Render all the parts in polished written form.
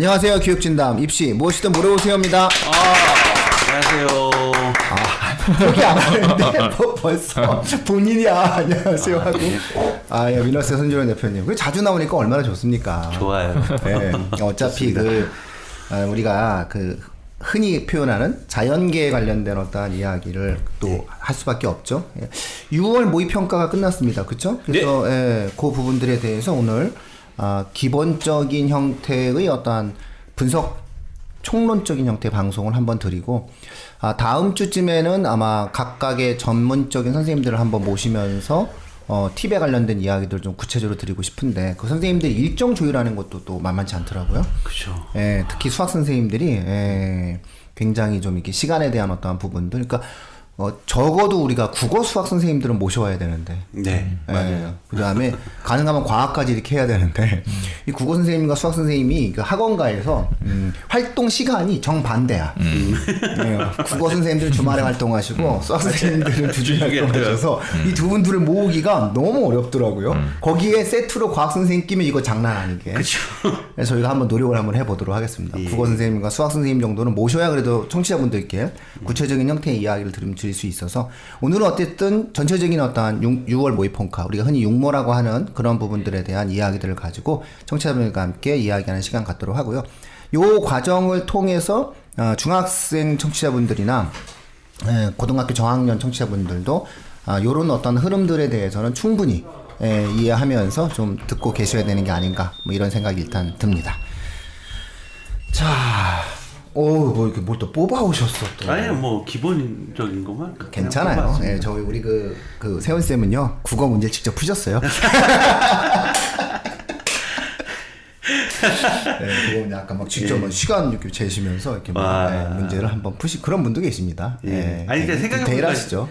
안녕하세요. 교육진담 입시 무엇이든 물어보세요입니다. 안녕하세요. 그렇게 안 하는데 벌써 본인이 안녕하세요 하고 예, 위너스 손준원 대표님 그 자주 나오니까 얼마나 좋습니까? 좋아요. 네, 어차피 우리가 흔히 표현하는 자연계에 관련된 어떠한 이야기를 또 할 수밖에 없죠. 6월 모의평가가 끝났습니다. 그렇죠? 그래서 그 부분들에 대해서 오늘 기본적인 형태의 어떠한 분석 총론적인 형태의 방송을 한번 드리고 다음 주쯤에는 아마 각각의 전문적인 선생님들을 한번 모시면서 팁에 관련된 이야기들을 좀 구체적으로 드리고 싶은데 그 선생님들이 일정 조율하는 것도 또 만만치 않더라고요. 그렇죠. 특히 수학 선생님들이 굉장히 좀 이렇게 시간에 대한 어떠한 부분들, 그러니까 적어도 우리가 국어 수학 선생님들은 모셔와야 되는데, 네, 맞아요. 그다음에 가능하면 과학까지 이렇게 해야 되는데 이 국어 선생님과 수학 선생님이 그 학원가에서 활동 시간이 정반대야. 국어 선생님들은 주말에 활동하시고 수학 선생님들은 주중에 활동하셔서 이 두 분들을 모으기가 너무 어렵더라고요. 거기에 세트로 과학 선생님 끼면 이거 장난 아니게. 그렇죠. 그래서 저희가 한번 노력을 한번 해보도록 하겠습니다. 국어 선생님과 수학 선생님 정도는 모셔야 그래도 청취자분들께 구체적인 형태의 이야기를 드릴 수 있어서 오늘은 어쨌든 전체적인 어떠한 6월 모의평가 우리가 흔히 육모라고 하는 그런 부분들에 대한 이야기들을 가지고 청취자분들과 함께 이야기하는 시간 갖도록 하고요. 요 과정을 통해서 중학생 청취자분들이나 고등학교 저학년 청취자분들도 요런 어떤 흐름들에 대해서는 충분히 이해하면서 좀 듣고 계셔야 되는 게 아닌가 뭐 이런 생각이 일단 듭니다. 자, 뭐 이렇게 뭘 또 뽑아오셨어 또. 아니 뭐 기본적인 것만. 괜찮아요. 저희 우리 세훈 쌤은요 국어 문제 직접 푸셨어요. 그거 약간 막 직접 시간 이렇게 재시면서 이렇게 문제를 한번 그런 분도 계십니다. 아니 근데 생각해보니까 디테일하시죠.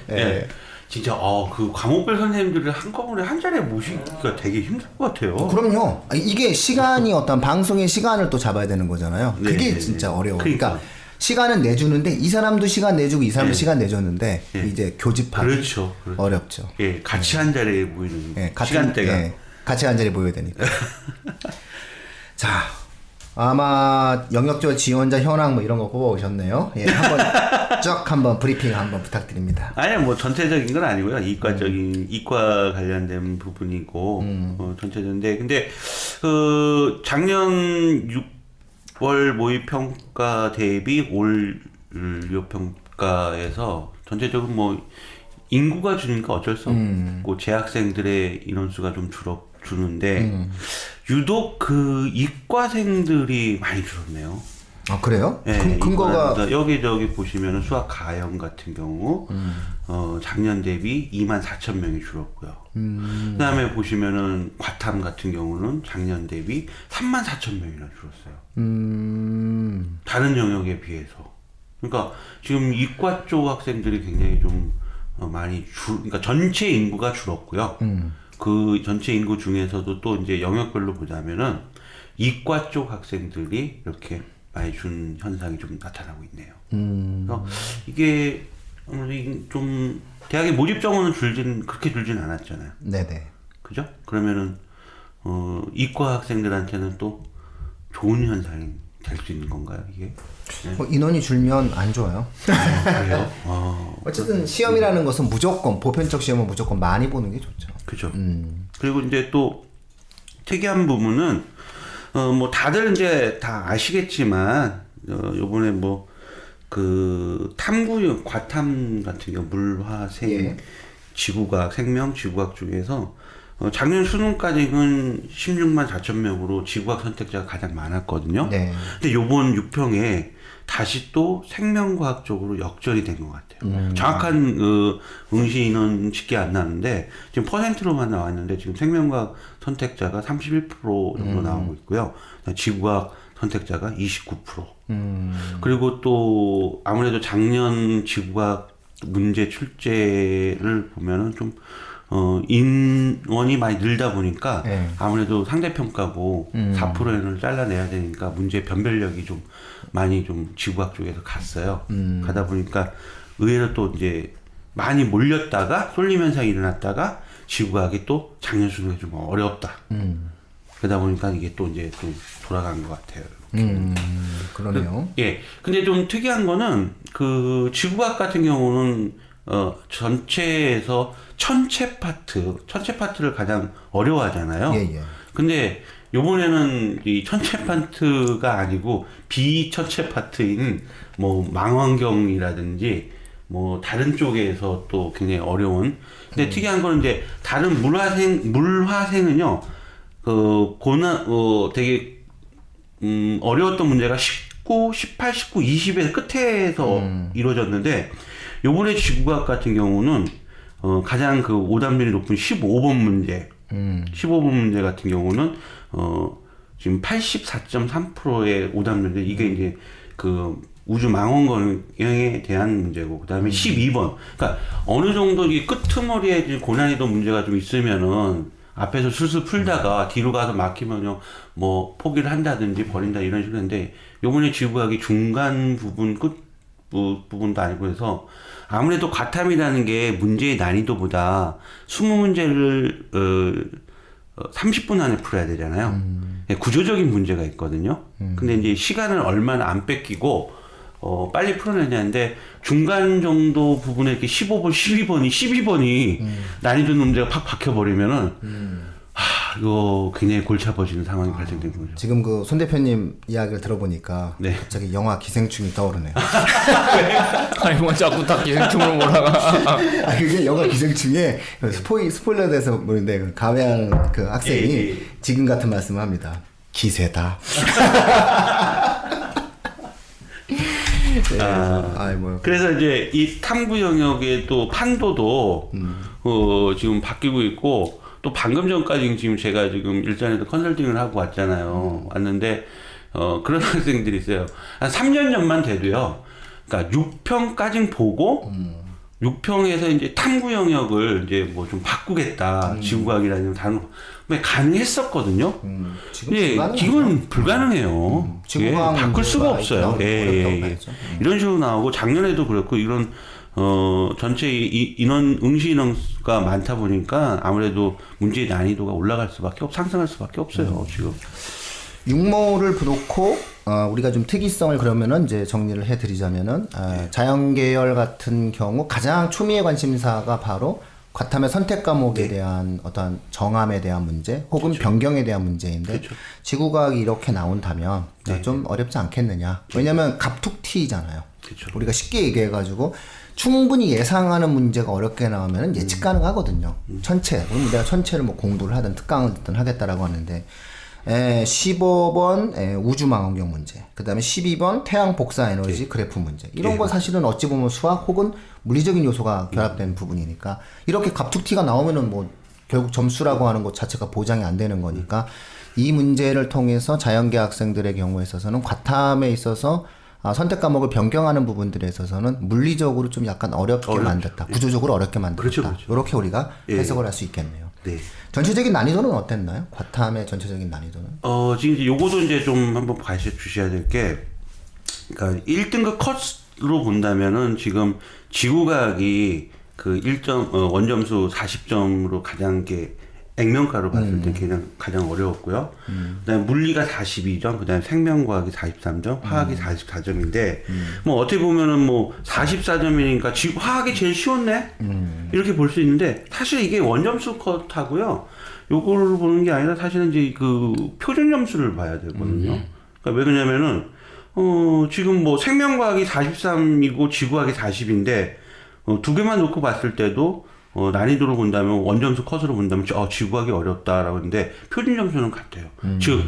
진짜 그 과목별 선생님들을 한꺼번에 한 자리에 모시기가 되게 힘들 것 같아요. 그럼요. 이게 시간이 어떤 방송의 시간을 또 잡아야 되는 거잖아요. 그게 진짜 어려워요. 그러니까 시간은 내주는데 이 사람도 시간 내주고 이 사람도 시간 내줬는데 이제 교집하기 그렇죠. 어렵죠. 같이 한 자리에 모이는 시간대가 같이 한 자리에 모여야 되니까. 자, 아마 영역별 지원자 현황 뭐 이런 거 뽑아오셨네요. 한번 브리핑 한번 부탁드립니다. 아니 뭐 전체적인 건 아니고요. 이과 관련된 부분이고 전체적인데 근데 작년 6월 모의평가 대비 올 모의평가에서 전체적으로 뭐 인구가 주니까 어쩔 수 없고 재학생들의 인원수가 좀 주는데 유독 이과생들이 많이 줄었네요. 그래요? 근거가 여기저기 보시면은 수학 가형 같은 경우 작년 대비 24,000명이 줄었고요. 그다음에 보시면은 과탐 같은 경우는 작년 대비 34,000명이나 줄었어요. 다른 영역에 비해서. 그러니까 지금 이과 쪽 학생들이 굉장히 좀 많이 그러니까 전체 인구가 줄었고요. 그 전체 인구 중에서도 또 이제 영역별로 보자면은 이과 쪽 학생들이 이렇게 많이 준 현상이 좀 나타나고 있네요. 그래서 이게 좀 대학의 모집 정원은 그렇게 줄진 않았잖아요. 네네. 그죠? 그러면은 이과 학생들한테는 또 좋은 현상이 될 수 있는 건가요, 이게? 인원이 줄면 안 좋아요. 그래요? 어쨌든 시험이라는 것은 무조건 보편적 시험은 무조건 많이 보는 게 좋죠. 그죠. 그리고 이제 또 특이한 부분은 뭐 다들 이제 다 아시겠지만 요번에 뭐 탐구 과탐 같은 경우 물화생 지구과학 생명 지구과학 중에서 작년 수능까지는 16만 4천 명으로 지구과학 선택자가 가장 많았거든요. 근데 요번 6평에 다시 또 생명과학 쪽으로 역전이 된 것 같아요. 정확한 응시 인원 집계 안 나는데 지금 퍼센트로만 나왔는데 지금 생명과학 선택자가 31% 정도 나오고 있고요. 지구과학 선택자가 29%. 그리고 또 아무래도 작년 지구과학 문제 출제를 보면은 좀 인원이 많이 늘다 보니까 아무래도 상대평가고 4%를 잘라내야 되니까 문제 변별력이 좀 많이 좀 지구학 쪽에서 갔어요. 가다 보니까 의외로 또 이제 많이 몰렸다가 쏠림 현상이 일어났다가 지구학이 또 작년 수능에 좀 어렵다. 그러다 보니까 이게 또 이제 또 돌아간 것 같아요. 그러네요. 예. 근데 좀 특이한 거는 그 지구과학 같은 경우는 전체에서 천체 파트를 가장 어려워하잖아요. 예, 예. 근데 요번에는 이 천체 파트가 아니고 비천체 파트인 뭐 망원경이라든지 뭐 다른 쪽에서 또 굉장히 어려운. 근데 특이한 거는 이제 다른 물화생은요, 되게 어려웠던 문제가 19, 18, 19, 20의 끝에서 이루어졌는데, 요번에 지구과학 같은 경우는, 가장 그 오답률이 높은 15번 문제, 15번 문제 같은 경우는, 지금 84.3%의 오답률인데, 이게 이제 그 우주 망원경에 대한 문제고, 그 다음에 12번. 그러니까 어느 정도 이 끄트머리에 고난이도 문제가 좀 있으면은, 앞에서 술술 풀다가 뒤로 가서 막히면요, 뭐, 포기를 한다든지 버린다 이런 식으로 했는데, 요번에 지구과학이 중간 부분, 부분도 아니고 해서, 아무래도 과탐이라는 게 문제의 난이도보다 20문제를, 30분 안에 풀어야 되잖아요. 구조적인 문제가 있거든요. 근데 이제 시간을 얼마나 안 뺏기고, 빨리 풀어내냐는데, 중간 정도 부분에 이렇게 15번, 12번이 난이도 문제가 팍 박혀버리면은, 이거 굉장히 골치 아파지는 상황이 발생된 거죠. 지금 그 손 대표님 이야기를 들어보니까 네. 갑자기 영화 기생충이 떠오르네요. 아니 뭐 자꾸 다 기생충으로 몰아가. 아, 그게 영화 기생충에 스포일러 돼서 모르는데 그 가면 그 학생이 예. 지금 같은 말씀을 합니다. 기세다. 그래서 이제 이 탐구 영역의 또 판도도 지금 바뀌고 있고, 또 방금 전까지 지금 제가 지금 일전에도 컨설팅을 하고 왔잖아요. 왔는데 그런 학생들이 있어요. 한 3년 전만 돼도요. 그러니까 6평까진 보고 6평에서 이제 탐구 영역을 이제 뭐 좀 바꾸겠다. 지구과학이라는 다른 가능했었거든요. 지금 불가능해요. 예, 바꿀 수가 없어요. 예. 이런 식으로 나오고 작년에도 그렇고 이런 전체 인원 응시 인원수가 많다 보니까 아무래도 문제의 난이도가 상승할 수밖에 없어요. 지금. 육모를 놓고 우리가 좀 특이성을 그러면은 이제 정리를 해드리자면은 자연계열 같은 경우 가장 초미의 관심사가 바로 과탐의 선택 과목에 대한 어떤 정함에 대한 문제 혹은 변경에 대한 문제인데 지구과학이 이렇게 나온다면 좀 어렵지 않겠느냐. 왜냐면 갑툭튀잖아요. 우리가 쉽게 얘기해가지고 충분히 예상하는 문제가 어렵게 나오면 예측 가능하거든요. 천체. 그럼 내가 천체를 뭐 공부를 하든 특강을 듣든 하겠다라고 하는데 15번 우주망원경 문제, 그 다음에 12번 태양 복사 에너지 그래프 문제, 이런 거 사실은 어찌 보면 수학 혹은 물리적인 요소가 결합된 부분이니까 이렇게 갑툭튀가 나오면은 뭐 결국 점수라고 하는 것 자체가 보장이 안 되는 거니까 이 문제를 통해서 자연계 학생들의 경우에 있어서는 과탐에 있어서 선택 과목을 변경하는 부분들에 있어서는 물리적으로 좀 약간 어렵게 만들었다. 구조적으로 어렵게 만들었다. 그렇죠. 이렇게 우리가 해석을 할 수 있겠네요. 네. 전체적인 난이도는 어땠나요? 과탐의 전체적인 난이도는? 지금 이제 요거도 이제 좀 한번 가르쳐 주셔야 될 게, 그러니까 1등급 컷으로 본다면은 지금 지구과학이 그 원점수 40점으로 가장 게 액면가로 봤을 때 가장 어려웠고요. 그다음에 물리가 42점, 그다음에 생명과학이 43점, 화학이 44점인데 뭐 어떻게 보면은 뭐 44점이니까 화학이 제일 쉬웠네 이렇게 볼 수 있는데 사실 이게 원점수 컷하고요. 요거를 보는 게 아니라 사실은 이제 그 표준 점수를 봐야 되거든요. 그러니까 왜 그러냐면은 지금 뭐 생명과학이 43이고 지구과학이 40인데 두 개만 놓고 봤을 때도 난이도를 본다면 원점수 컷으로 본다면 지구과학이 어렵다라고 하는데 표준 점수는 같아요. 즉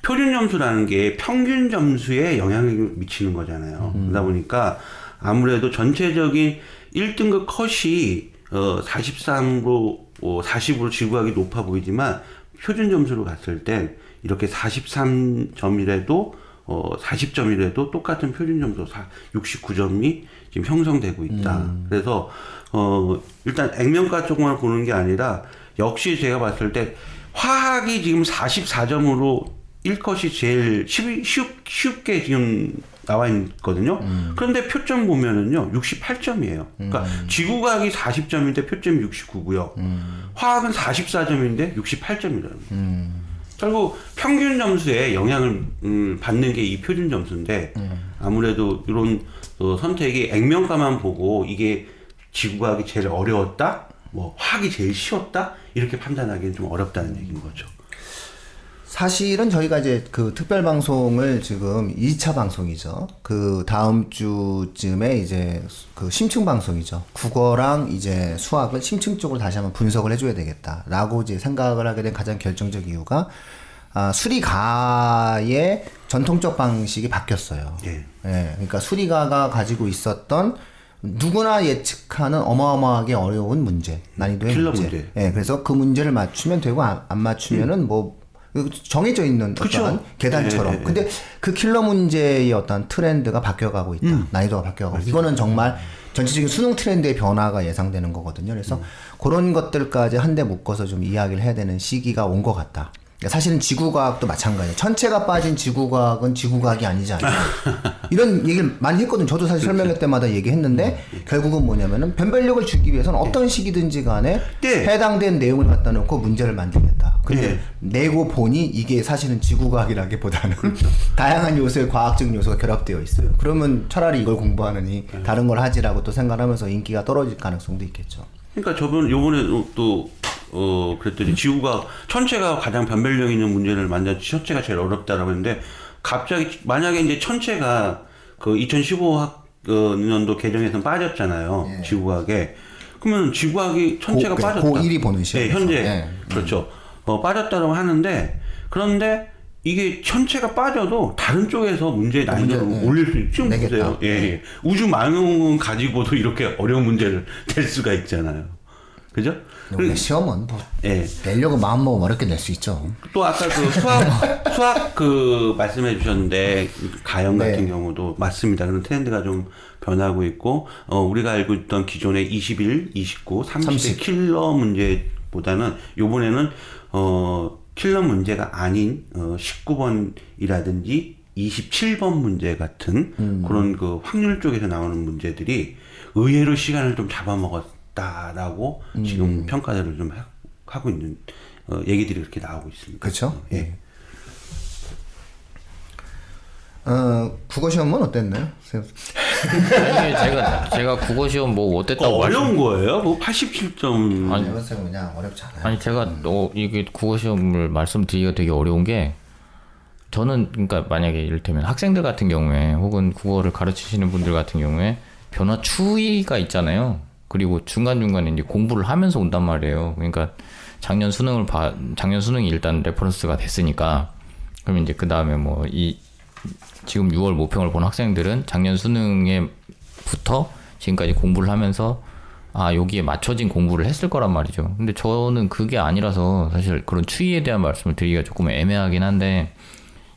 표준 점수라는 게 평균 점수에 영향을 미치는 거잖아요. 그러다 보니까 아무래도 전체적인 1등급 컷이 43으로 40으로 지구과학이 높아 보이지만 표준 점수로 갔을 땐 이렇게 43점이라도 40점이라도 똑같은 표준 점수 69점이 지금 형성되고 있다. 그래서 일단 액면가 쪽만 보는 게 아니라 역시 제가 봤을 때 화학이 지금 44점으로 1컷이 제일 쉽게 지금 나와 있거든요. 그런데 표점 보면은요 68점이에요. 그러니까 지구과학이 40점인데 표점이 69고요. 화학은 44점인데 68점이라는 거예요. 결국 평균 점수에 영향을 받는 게 이 표준 점수인데 아무래도 이런 선택이 액면가만 보고 이게 지구과학이 제일 어려웠다, 뭐 화학이 제일 쉬웠다 이렇게 판단하기는 좀 어렵다는 얘기인 거죠. 사실은 저희가 이제 그 특별 방송을 지금 2차 방송이죠. 그 다음 주쯤에 이제 그 심층 방송이죠. 국어랑 이제 수학을 심층 쪽으로 다시 한번 분석을 해줘야 되겠다라고 이제 생각을 하게 된 가장 결정적 이유가 수리가의 전통적 방식이 바뀌었어요. 예. 그러니까 수리가가 가지고 있었던 누구나 예측하는 어마어마하게 어려운 문제, 난이도의 킬러 문제. 예, 그래서 그 문제를 맞추면 되고 안 맞추면은 뭐 정해져 있는 어떤 계단처럼. 네. 근데 그 킬러 문제의 어떤 트렌드가 바뀌어가고 있다. 난이도가 바뀌어가고 있다. 이거는 정말 전체적인 수능 트렌드의 변화가 예상되는 거거든요. 그래서 그런 것들까지 한데 묶어서 좀 이야기를 해야 되는 시기가 온 것 같다. 사실은 지구과학도 마찬가지예요. 천체가 빠진 지구과학은 지구과학이 아니지 않냐. 이런 얘기를 많이 했거든요. 저도 사실 설명회 때마다 얘기했는데 결국은 뭐냐면은 변별력을 주기 위해서는 어떤 시기든지 간에 해당된 내용을 갖다 놓고 문제를 만들겠다. 근데 내고 보니 이게 사실은 지구과학이라기보다는 다양한 요소의 과학적 요소가 결합되어 있어요. 그러면 차라리 이걸 공부하느니 다른 걸 하지라고 또 생각하면서 인기가 떨어질 가능성도 있겠죠. 그러니까 요번에 또 그랬더니 지구가 천체가 가장 변별력 있는 문제를 만든 천체가 제일 어렵다라고 했는데 갑자기 만약에 이제 천체가 그 2015년도 개정에서 빠졌잖아요. 지구과학에. 그러면 지구과학이 천체가 빠졌다. 고1이 보는 시험. 네, 현재 그렇죠. 빠졌다고 하는데 그런데 이게 천체가 빠져도 다른 쪽에서 문제의 난이도를 올릴 수 있죠. 지금 보세요. 예. 우주 망원경 가지고도 이렇게 어려운 문제를 낼 수가 있잖아요. 그죠? 원래 시험은 뭐 내려고 마음 먹으면 어렵게 낼 수 있죠. 또 아까 그 수학 그 말씀해 주셨는데 가형 같은 경우도 맞습니다. 그런 트렌드가 좀 변하고 있고 우리가 알고 있던 기존의 21, 29, 30의 킬러 문제보다는 요번에는 킬러 문제가 아닌 19번이라든지 27번 문제 같은 그런 그 확률 쪽에서 나오는 문제들이 의외로 시간을 좀 잡아먹었다라고 지금 평가들을 좀 하고 있는 얘기들이 이렇게 나오고 있습니다. 그렇죠? 예. 국어 시험은 어땠나요? 아니 제가 국어 시험 뭐 어땠다고 어려운 거예요? 뭐 87점. 아니 그냥 어렵지 않아요. 아니 제가 이게 국어 시험을 말씀드리기가 되게 어려운 게 저는 그러니까 만약에 이를테면 학생들 같은 경우에 혹은 국어를 가르치시는 분들 같은 경우에 변화 추이가 있잖아요. 그리고 중간중간에 이제 공부를 하면서 온단 말이에요. 그러니까 작년 수능이 일단 레퍼런스가 됐으니까 그러면 이제 그 다음에 뭐 지금 6월 모평을 본 학생들은 작년 수능에부터 지금까지 공부를 하면서 여기에 맞춰진 공부를 했을 거란 말이죠. 근데 저는 그게 아니라서 사실 그런 추이에 대한 말씀을 드리기가 조금 애매하긴 한데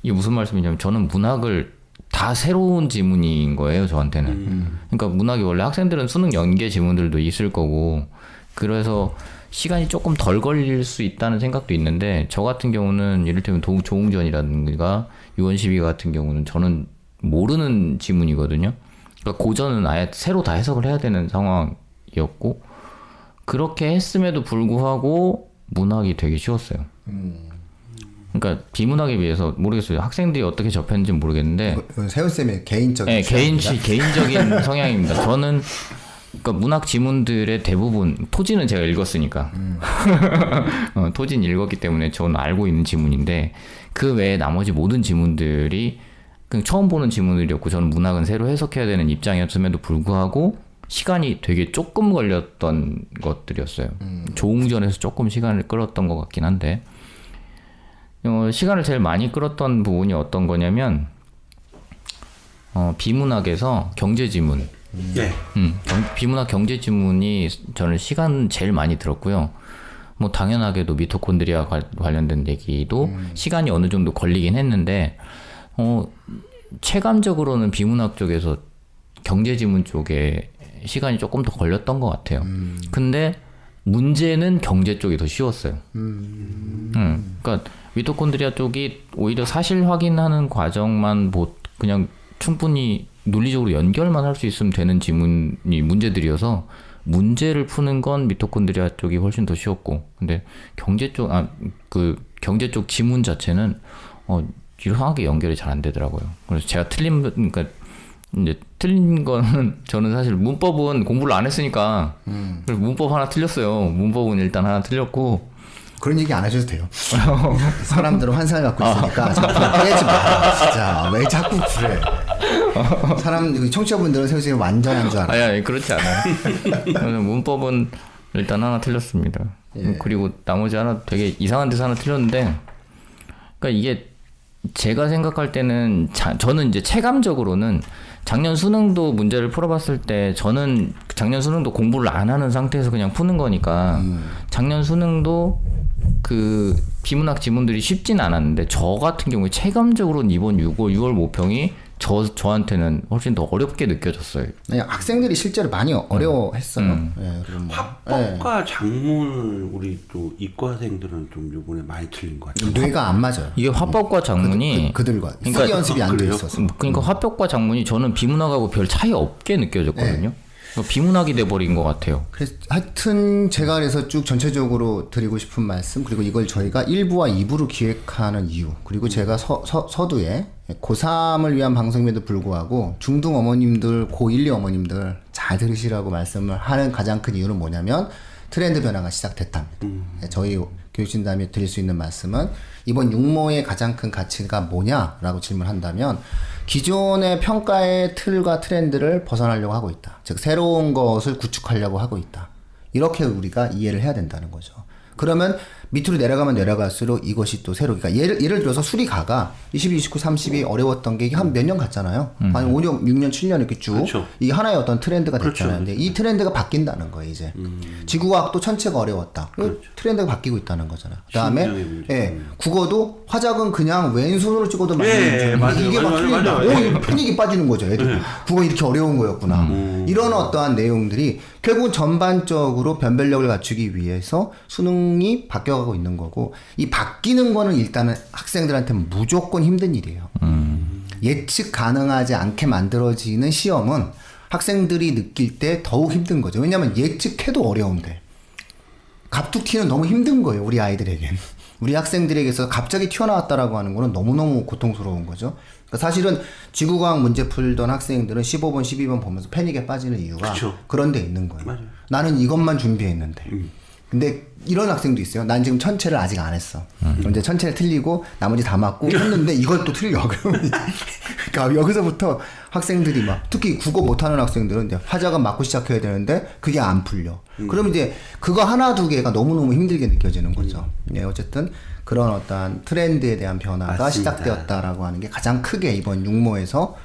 이게 무슨 말씀이냐면 저는 문학을 다 새로운 지문인 거예요, 저한테는. 그러니까 문학이 원래 학생들은 수능 연계 지문들도 있을 거고 그래서 시간이 조금 덜 걸릴 수 있다는 생각도 있는데 저 같은 경우는 이를테면 조웅전이라든가 유언시비 같은 경우는 저는 모르는 지문이거든요. 그러니까 고전은 아예 새로 다 해석을 해야 되는 상황이었고 그렇게 했음에도 불구하고 문학이 되게 쉬웠어요. 그러니까 비문학에 비해서 모르겠어요. 학생들이 어떻게 접했는지는 모르겠는데 세훈쌤의 개인적인 개인적인 성향입니다. 저는 그러니까 문학 지문들의 대부분 토지는 제가 읽었으니까 토지는 읽었기 때문에 저는 알고 있는 지문인데 그 외에 나머지 모든 지문들이 그냥 처음 보는 지문들이었고 저는 문학은 새로 해석해야 되는 입장이었음에도 불구하고 시간이 되게 조금 걸렸던 것들이었어요. 조웅전에서 조금 시간을 끌었던 것 같긴 한데 시간을 제일 많이 끌었던 부분이 어떤 거냐면 비문학에서 경제 지문 비문학 경제 지문이 저는 시간 제일 많이 들었고요. 뭐 당연하게도 미토콘드리아 관련된 얘기도 시간이 어느 정도 걸리긴 했는데 체감적으로는 비문학 쪽에서 경제 지문 쪽에 시간이 조금 더 걸렸던 것 같아요. 근데 문제는 경제 쪽이 더 쉬웠어요. 그러니까 미토콘드리아 쪽이 오히려 사실 확인하는 과정만 그냥 충분히 논리적으로 연결만 할 수 있으면 되는 문제들이어서 문제를 푸는 건 미토콘드리아 쪽이 훨씬 더 쉬웠고 근데 경제 쪽 경제 쪽 지문 자체는 이상하게 연결이 잘 안 되더라고요. 그래서 제가 그러니까 이제 틀린 거는 저는 사실 문법은 공부를 안 했으니까 그래서 문법 하나 틀렸어요. 문법은 일단 하나 틀렸고 그런 얘기 안 하셔도 돼요. 사람들은 환상을 갖고 있으니까 자꾸 깨지 마. 진짜 왜 자꾸 그래. 사람 청취자분들은 선생님 완전한 줄 알아요. 아니 그렇지 않아요. 저는 문법은 일단 하나 틀렸습니다. 예. 그리고 나머지 하나 되게 이상한 데서 하나 틀렸는데 그러니까 이게 제가 생각할 때는 저는 이제 체감적으로는 작년 수능도 문제를 풀어봤을 때 저는 작년 수능도 공부를 안 하는 상태에서 그냥 푸는 거니까 작년 수능도 그 비문학 지문들이 쉽진 않았는데 저 같은 경우에 체감적으로는 이번 6월 모평이 저한테는 훨씬 더 어렵게 느껴졌어요. 아니, 학생들이 실제로 많이 어려워했어요. 예, 그럼 뭐. 화법과 장문을 우리 또 이과생들은 좀 요번에 많이 틀린 것 같아요. 뇌가 안 맞아요. 이게 화법과 장문이 그들과 그러니까 쓰기 연습이 안 돼 있어서. 그러니까 화법과 장문이 저는 비문학하고 별 차이 없게 느껴졌거든요. 그러니까 비문학이 돼버린 것 같아요. 그래서 하여튼 제가 그래서 쭉 전체적으로 드리고 싶은 말씀 그리고 이걸 저희가 1부와 2부로 기획하는 이유 그리고 제가 서두에 고3을 위한 방송임에도 불구하고 중등 어머님들 고1, 2 어머님들 잘 들으시라고 말씀을 하는 가장 큰 이유는 뭐냐면 트렌드 변화가 시작됐답니다. 저희 교육진담에 드릴 수 있는 말씀은 이번 육모의 가장 큰 가치가 뭐냐라고 질문한다면 기존의 평가의 틀과 트렌드를 벗어나려고 하고 있다. 즉 새로운 것을 구축하려고 하고 있다. 이렇게 우리가 이해를 해야 된다는 거죠. 그러면 밑으로 내려가면 내려갈수록 이것이 또 새로 그러니까 예를 들어서 수리가가 22, 29, 30이 어려웠던 게 한 몇 년 갔잖아요. 한 5년, 6년, 7년 이렇게 쭉 그렇죠. 이게 하나의 어떤 트렌드가 됐잖아요. 그렇죠. 근데 이 트렌드가 바뀐다는 거예요, 이제. 지구과학도 전체가 어려웠다. 트렌드가 바뀌고 있다는 거잖아요. 그다음에 예, 국어도 화작은 그냥 왼손으로 찍어도 맞는 맞아요. 이게 막 맞아요. 틀린다. 맞아요. 패닉이 빠지는 거죠. 애들. 국어 이렇게 어려운 거였구나. 이런 어떠한 내용들이 결국은 전반적으로 변별력을 갖추기 위해서 수능이 바뀌어가고 있는 거고 이 바뀌는 거는 일단은 학생들한테 무조건 힘든 일이에요. 예측 가능하지 않게 만들어지는 시험은 학생들이 느낄 때 더욱 힘든 거죠. 왜냐하면 예측해도 어려운데 갑툭튀는 너무 힘든 거예요. 우리 아이들에겐. 우리 학생들에게서 갑자기 튀어나왔다라고 하는 거는 너무너무 고통스러운 거죠. 그러니까 사실은 지구과학 문제 풀던 학생들은 15번, 12번 보면서 패닉에 빠지는 이유가 그쵸. 그런 데 있는 거예요. 맞아요. 나는 이것만 준비했는데. 근데 이런 학생도 있어요. 난 지금 천체를 아직 안 했어. 이제 천체를 틀리고 나머지 다 맞고 했는데 이걸 또 틀려. 그러면 그러니까 여기서부터 학생들이 막 특히 국어 못하는 학생들은 이제 화작은 맞고 시작해야 되는데 그게 안 풀려. 그럼 이제 그거 하나 두 개가 너무너무 힘들게 느껴지는 거죠. 네, 어쨌든 그런 어떤 트렌드에 대한 변화가 맞습니다. 시작되었다라고 하는 게 가장 크게 이번 육모에서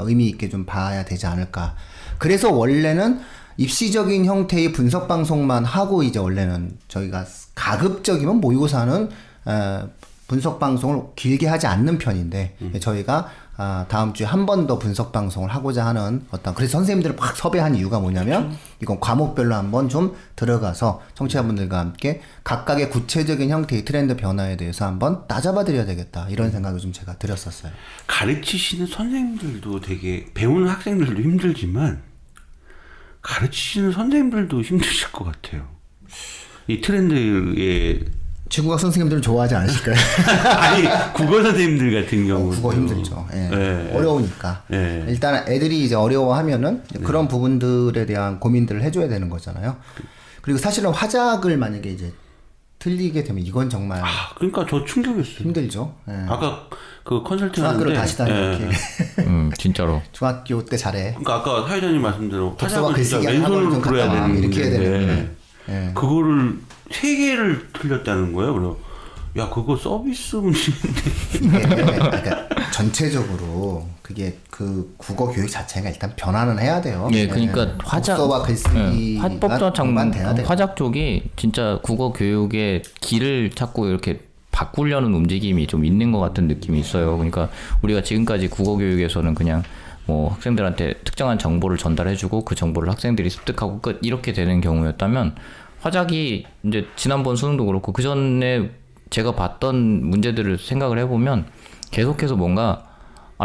의미 있게 좀 봐야 되지 않을까. 그래서 원래는 입시적인 형태의 분석 방송만 하고 이제 원래는 저희가 가급적이면 모의고사는 분석 방송을 길게 하지 않는 편인데 저희가 다음 주에 한 번 더 분석 방송을 하고자 하는 어떤 그래서 선생님들을 막 섭외한 이유가 뭐냐면 이건 과목별로 한번 좀 들어가서 청취자분들과 함께 각각의 구체적인 형태의 트렌드 변화에 대해서 한번 따져봐 드려야 되겠다 이런 생각을 좀 제가 드렸었어요. 가르치시는 선생님들도 되게 배우는 학생들도 힘들지만 가르치시는 선생님들도 힘드실 것 같아요. 이 트렌드에 지구과학 선생님들은 좋아하지 않으실까요? 아니 국어 선생님들 같은 경우 국어 힘들죠. 예. 예. 어려우니까. 예. 일단 애들이 이제 어려워하면은 그런 부분들에 대한 고민들을 해줘야 되는 거잖아요. 그리고 사실은 화작을 만약에 이제 틀리게 되면 이건 정말 그러니까 저 충격이었어요. 힘들죠. 예. 아까 그 컨설팅 중학교를 하는데 다시 다니 이렇게. 진짜로. 중학교 때 잘해. 그러니까 아까 사회자님 말씀대로 독서와 화작을 진짜 글쓰기 하는 학원을 왼손으로 좀 풀어야 갔다 와. 되는 이렇게 해야 되는데. 건데 예. 그거를 3개를 틀렸다는 거예요. 그래서 야 그거 서비스 문제인데 이게 그러니까 전체적으로 그게 그 국어 교육 자체가 일단 변화는 해야 돼요. 예, 그러니까 화작, 독서와 글쓰기가 화법과 장문, 돼야 돼요. 화작 쪽이 진짜 국어 교육의 길을 찾고 이렇게 바꾸려는 움직임이 좀 있는 것 같은 느낌이 있어요. 그러니까 우리가 지금까지 국어 교육에서는 그냥 뭐 학생들한테 특정한 정보를 전달해주고 그 정보를 학생들이 습득하고 끝 이렇게 되는 경우였다면 화작이 이제 지난번 수능도 그렇고 그 전에 제가 봤던 문제들을 생각을 해보면 계속해서 뭔가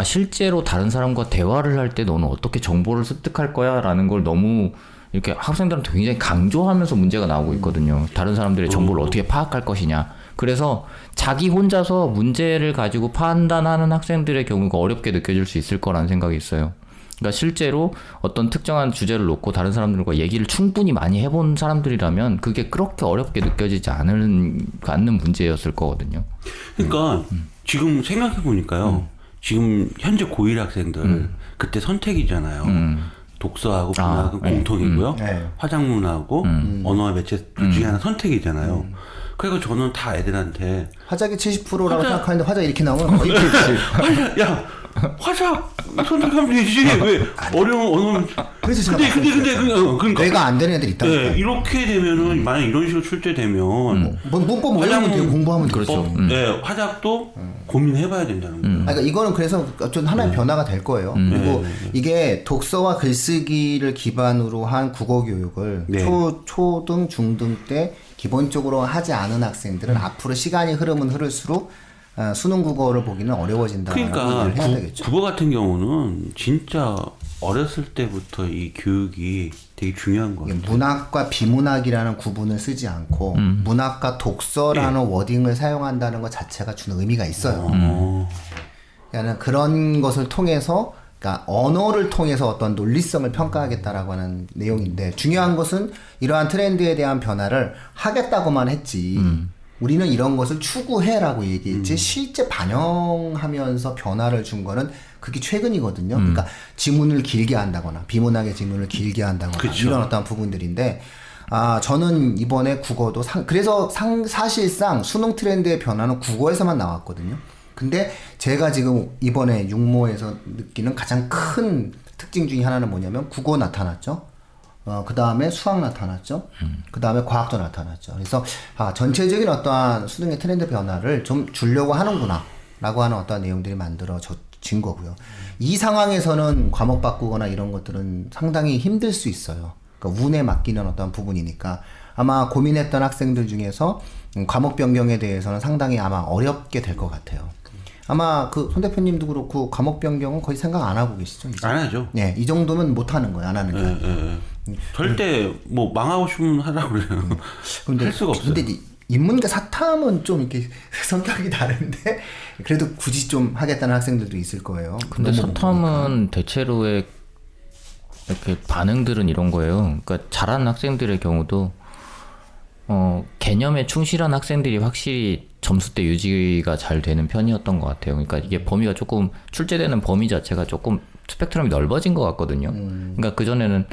실제로 다른 사람과 대화를 할 때 너는 어떻게 정보를 습득할 거야? 라는 걸 너무 이렇게 학생들한테 굉장히 강조하면서 문제가 나오고 있거든요. 다른 사람들의 정보를 어떻게 파악할 것이냐. 그래서 자기 혼자서 문제를 가지고 판단하는 학생들의 경우가 어렵게 느껴질 수 있을 거라는 생각이 있어요. 그러니까 실제로 어떤 특정한 주제를 놓고 다른 사람들과 얘기를 충분히 많이 해본 사람들이라면 그게 그렇게 어렵게 느껴지지 않는 문제였을 거거든요. 그러니까 지금 생각해 보니까요. 지금 현재 고1 학생들 그때 선택이잖아요. 독서하고 문학은 공통이고요. 화작문하고 언어와 매체 둘 중에 하나 선택이잖아요. 그러니까 저는 다 애들한테 화작이 70%라고 생각하는데 화작 이렇게 나오면 거의 70%. 야 화작 선택하면 되지 왜 어려운 언어는 그래서 제가 근데 그러니까 뇌가 안 되는 애들 있다니까. 네, 이렇게 되면은 만약 이런 식으로 출제되면 문법 외우면 돼요. 공부하면 되죠. 그렇죠. 네, 화작도 고민해봐야 된다는 거예요. 그러니까 이거는 그래서 좀 하나의 변화가 될 거예요. 그리고 이게 독서와 글쓰기를 기반으로 한 국어 교육을 네. 초등, 중등 때 기본적으로 하지 않은 학생들은 앞으로 시간이 흐르면 흐를수록 수능 국어를 보기는 어려워진다는 그러니까 얘기를 해야 되겠죠. 국어 같은 경우는 진짜 어렸을 때부터 이 교육이 되게 중요한 거예요. 문학과 비문학이라는 구분을 쓰지 않고 문학과 독서라는 워딩을 사용한다는 것 자체가 주는 의미가 있어요. 그러니까 그런 것을 통해서 그러니까 언어를 통해서 어떤 논리성을 평가하겠다라고 하는 내용인데 중요한 것은 이러한 트렌드에 대한 변화를 하겠다고만 했지 우리는 이런 것을 추구해라고 얘기했지 실제 반영하면서 변화를 준 거는 그게 최근이거든요. 그러니까 지문을 길게 한다거나 비문학의 지문을 길게 한다거나 그쵸. 이런 어떤 부분들인데 저는 이번에 국어도 그래서 사실상 수능 트렌드의 변화는 국어에서만 나왔거든요. 근데 제가 지금 이번에 육모에서 느끼는 가장 큰 특징 중에 하나는 뭐냐면 국어 나타났죠. 그 다음에 수학 나타났죠. 그 다음에 과학도 나타났죠. 그래서 전체적인 어떠한 수능의 트렌드 변화를 좀 주려고 하는구나 라고 하는 어떠한 내용들이 만들어진 거고요. 이 상황에서는 과목 바꾸거나 이런 것들은 상당히 힘들 수 있어요. 그러니까 운에 맡기는 어떤 부분이니까 아마 고민했던 학생들 중에서 과목 변경에 대해서는 상당히 아마 어렵게 될 것 같아요. 아마 손 대표님도 그렇고 과목 변경은 거의 생각 안 하고 계시죠? 이제? 안 하죠. 네, 이 정도면 못 하는 거예요. 안 하는 거예요. 절대 뭐 망하고 싶으면 하라고 그래요. 근데 할 수가 없어요. 근데 인문과 사탐은 좀 이렇게 성격이 다른데 그래도 굳이 좀 하겠다는 학생들도 있을 거예요. 근데 사탐은 대체로의 이렇게 반응들은 이런 거예요. 그러니까 잘하는 학생들의 경우도 개념에 충실한 학생들이 확실히 점수 때 유지가 잘 되는 편이었던 것 같아요. 그러니까 이게 범위가 조금 출제되는 범위 자체가 조금 스펙트럼이 넓어진 것 같거든요. 그러니까 그 전에는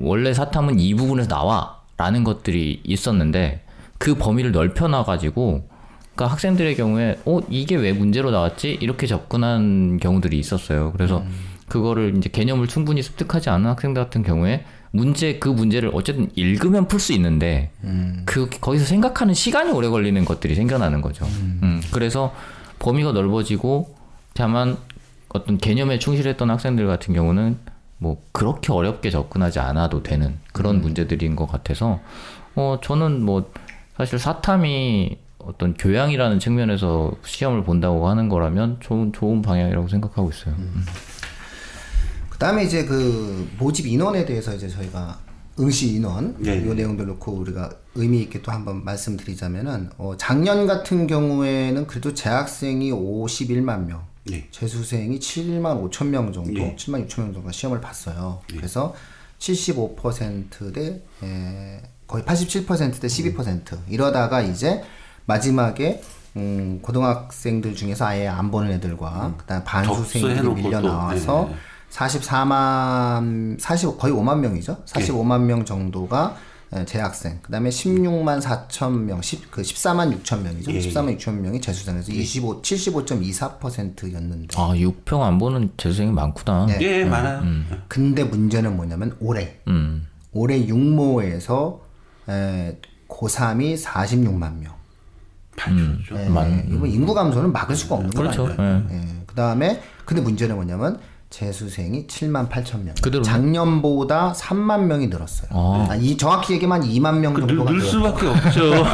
원래 사탐은 이 부분에서 나와라는 것들이 있었는데 그 범위를 넓혀놔가지고 그러니까 학생들의 경우에 이게 왜 문제로 나왔지 이렇게 접근한 경우들이 있었어요. 그래서 그거를 이제 개념을 충분히 습득하지 않은 학생들 같은 경우에 그 문제를 어쨌든 읽으면 풀 수 있는데 거기서 생각하는 시간이 오래 걸리는 것들이 생겨나는 거죠. 그래서 범위가 넓어지고 다만 어떤 개념에 충실했던 학생들 같은 경우는 뭐 그렇게 어렵게 접근하지 않아도 되는 그런 문제들인 것 같아서 저는 뭐 사실 사탐이 어떤 교양이라는 측면에서 시험을 본다고 하는 거라면 좋은 방향이라고 생각하고 있어요. 그다음에 이제 그 모집 인원에 대해서 이제 저희가 응시 인원 이 내용들 놓고 우리가 의미 있게 또 한번 말씀드리자면은 작년 같은 경우에는 그래도 재학생이 51만 명, 재수생이 7만 5천 명 정도, 7만 6천 명 정도가 시험을 봤어요. 그래서 75%대 거의 87%대 12% 이러다가 이제 마지막에 고등학생들 중에서 아예 안 보는 애들과 그다음 반수생들이 밀려 나와서 거의 5만 명이죠. 45만 명 정도가 재학생. 그다음에 16만 4천 명, 14만 6천 명이죠. 14만 6천 명이 재수생에서 75.24%였는데. 6평 안 보는 재수생이 많구나. 네. 많아요. 근데 문제는 뭐냐면 올해 육모에서 고3이 46만 명. 발표죠. 이거 인구 감소는 막을 수가 없는 그렇죠. 거예요. 그다음에 근데 문제는 뭐냐면 재수생이 7만 8천 명. 그대로네. 작년보다 3만 명이 늘었어요. 정확히 얘기하면 2만 명 정도가 늘 수밖에 없죠.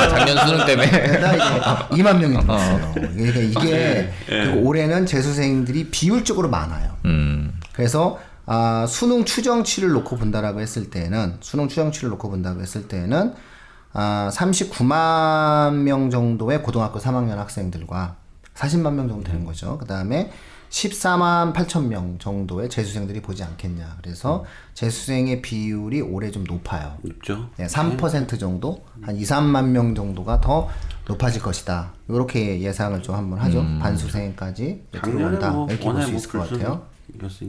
작년 수능 때문에. 게다가 이제 2만 명이 늘었어요. 그러니까 이게 그리고 올해는 재수생들이 비율적으로 많아요. 그래서 수능 추정치를 놓고 본다라고 했을 때는 39만 명 정도의 고등학교 3학년 학생들과 40만 명 정도 되는 거죠. 그 다음에 14만 8천 명 정도의 재수생들이 보지 않겠냐. 그래서 재수생의 비율이 올해 좀 높아요. 높죠. 네, 3% 정도? 한 2, 3만 명 정도가 더 높아질 것이다. 이렇게 예상을 좀 한번 하죠. 반수생까지 들어온다. 이렇게 볼 수 있을 것 같아요.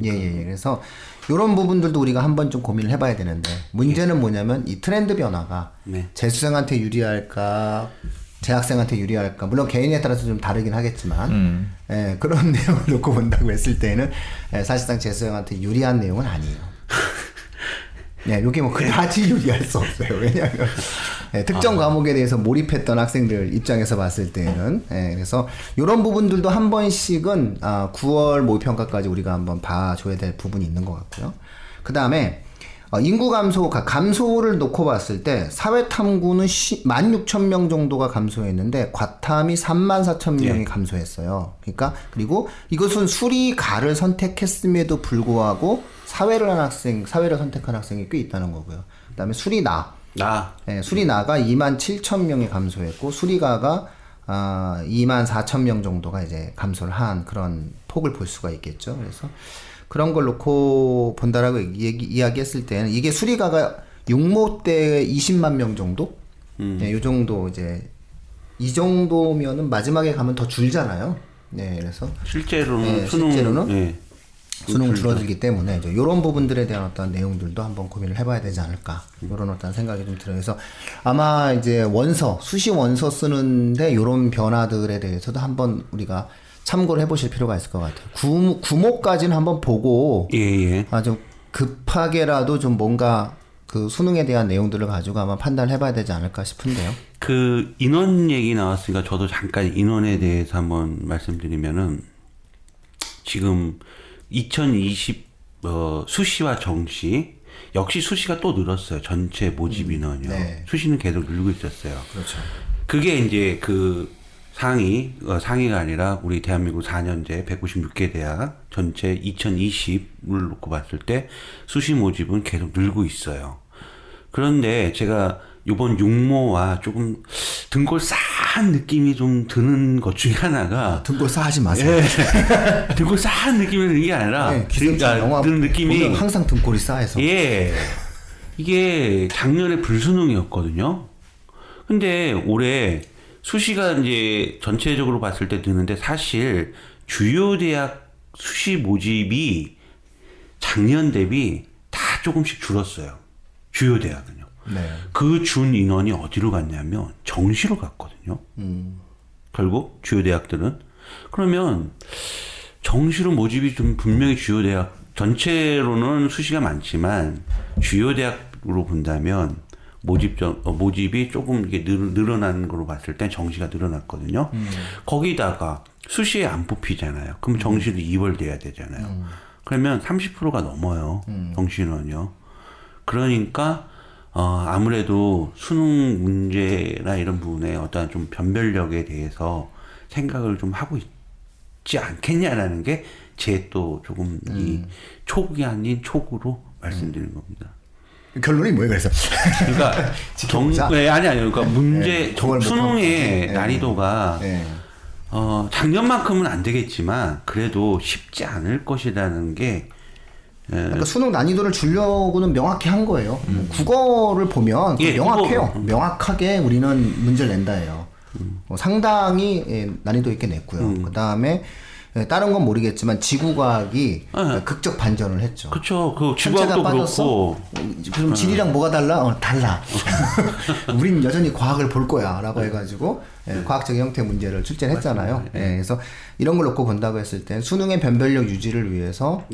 예. 그래서 이런 부분들도 우리가 한번 좀 고민을 해봐야 되는데 문제는 뭐냐면 이 트렌드 변화가 재수생한테 유리할까 재학생한테 유리할까 물론 개인에 따라서 좀 다르긴 하겠지만 예, 그런 내용을 놓고 본다고 했을 때는 사실상 재수생한테 유리한 내용은 아니에요. 네, 여기 뭐 그다지 유리할 수 없어요. 왜냐하면 특정 과목에 대해서 몰입했던 학생들 입장에서 봤을 때는 그래서 이런 부분들도 한 번씩은 9월 모의평가까지 우리가 한번 봐줘야 될 부분이 있는 것 같고요. 그 다음에 인구 감소를 놓고 봤을 때 사회탐구는 16,000명 정도가 감소했는데 과탐이 34,000명이 감소했어요. 그러니까 그리고 이것은 수리가를 선택했음에도 불구하고 사회를 선택한 학생이 꽤 있다는 거고요. 그다음에 수리나가 27,000명이 감소했고 수리가가 24,000명 정도가 이제 감소를 한 그런 폭을 볼 수가 있겠죠. 그래서 그런 걸 놓고 본다라고 이야기했을 때는 이게 수리가가 육모 때 20만 명 정도? 네, 요 정도 이제 이 정도면은 마지막에 가면 더 줄잖아요. 네, 그래서 실제로는 수능 줄어들기 때문에 이제 이런 부분들에 대한 어떤 내용들도 한번 고민을 해봐야 되지 않을까 이런 어떤 생각이 좀 들어요. 그래서 아마 이제 수시 원서 쓰는데 이런 변화들에 대해서도 한번 우리가 참고를 해보실 필요가 있을 것 같아요. 구모까지는 한번 보고 좀 급하게라도 좀 뭔가 그 수능에 대한 내용들을 가지고 아마 판단을 해봐야 되지 않을까 싶은데요. 그 인원 얘기 나왔으니까 저도 잠깐 인원에 대해서 한번 말씀드리면은 지금 2020 수시와 정시 역시 수시가 또 늘었어요. 전체 모집 인원이요. 수시는 계속 늘고 있었어요. 그렇죠. 그게 이제 그 상위가 아니라 우리 대한민국 4년제 196개 대학 전체 2020을 놓고 봤을 때 수시 모집은 계속 늘고 있어요. 그런데 제가 이번 육모와 조금 등골 싸한 느낌이 좀 드는 것 중에 하나가 등골 싸하지 마세요. 등골 싸한 느낌이 드는 게 아니라 드는 느낌이 항상 등골이 싸해서 이게 작년에 불수능이었거든요. 근데 올해 수시가 이제 전체적으로 봤을 때 드는데 사실 주요 대학 수시 모집이 작년 대비 다 조금씩 줄었어요. 주요 대학은요. 그 준 인원이 어디로 갔냐면 정시로 갔거든요. 결국 주요 대학들은. 그러면 정시로 모집이 좀 분명히 주요 대학 전체로는 수시가 많지만 주요 대학으로 본다면 모집이 조금 이게 늘어나는 걸로 봤을 때 정시가 늘어났거든요. 거기다가 수시에 안 뽑히잖아요. 그럼 정시도 2월 돼야 되잖아요. 그러면 30%가 넘어요. 정시 인원이요. 그러니까 아무래도 수능 문제나 이런 부분에 어떤 좀 변별력에 대해서 생각을 좀 하고 있지 않겠냐라는 게 제 또 조금 이 촉이 아닌 촉으로 말씀드리는 겁니다. 결론이 뭐예요, 그래서? 그러니까 그러니까 문제 수능의 난이도가 작년만큼은 안 되겠지만 그래도 쉽지 않을 것이라는 게 그러니까 수능 난이도를 주려고는 명확히 한 거예요. 국어를 보면 명확해요. 명확하게 우리는 문제를 낸다예요. 상당히 난이도 있게 냈고요. 그 다음에 다른 건 모르겠지만 지구과학이 극적 반전을 했죠. 그렇죠. 그 지구과학도 그렇고. 그럼 지리랑 뭐가 달라? 달라. 우린 여전히 과학을 볼 거야라고 해가지고 과학적 형태 문제를 출제를 했잖아요. 그래서 이런 걸 놓고 본다고 했을 때 수능의 변별력 유지를 위해서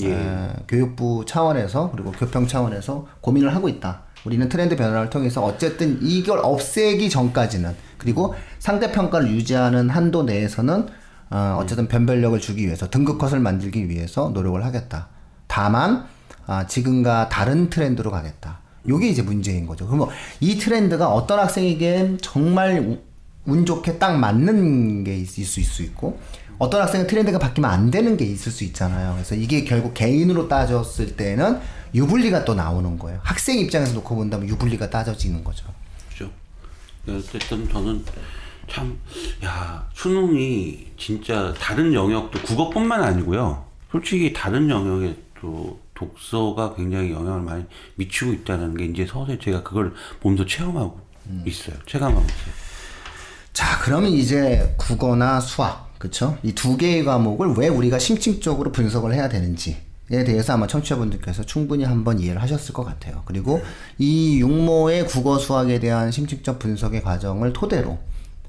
교육부 차원에서 그리고 교평 차원에서 고민을 하고 있다. 우리는 트렌드 변화를 통해서 어쨌든 이걸 없애기 전까지는 그리고 상대평가를 유지하는 한도 내에서는 어쨌든 변별력을 주기 위해서 등급 컷을 만들기 위해서 노력을 하겠다. 다만 지금과 다른 트렌드로 가겠다. 요게 이제 문제인 거죠. 그럼 이 트렌드가 어떤 학생에겐 정말 운 좋게 딱 맞는 게 있을 수 있고 어떤 학생은 트렌드가 바뀌면 안 되는 게 있을 수 있잖아요. 그래서 이게 결국 개인으로 따졌을 때는 유불리가 또 나오는 거예요. 학생 입장에서 놓고 본다면 유불리가 따져지는 거죠. 그죠. 어쨌든 저는 참, 수능이 진짜 다른 영역도 국어뿐만 아니고요. 솔직히 다른 영역에 또 독서가 굉장히 영향을 많이 미치고 있다는 게 이제 서서히 제가 그걸 보면서 체감하고 있어요. 자, 그러면 이제 국어나 수학, 그쵸? 이 두 개의 과목을 왜 우리가 심층적으로 분석을 해야 되는지에 대해서 아마 청취자분들께서 충분히 한번 이해를 하셨을 것 같아요. 그리고 이 육모의 국어 수학에 대한 심층적 분석의 과정을 토대로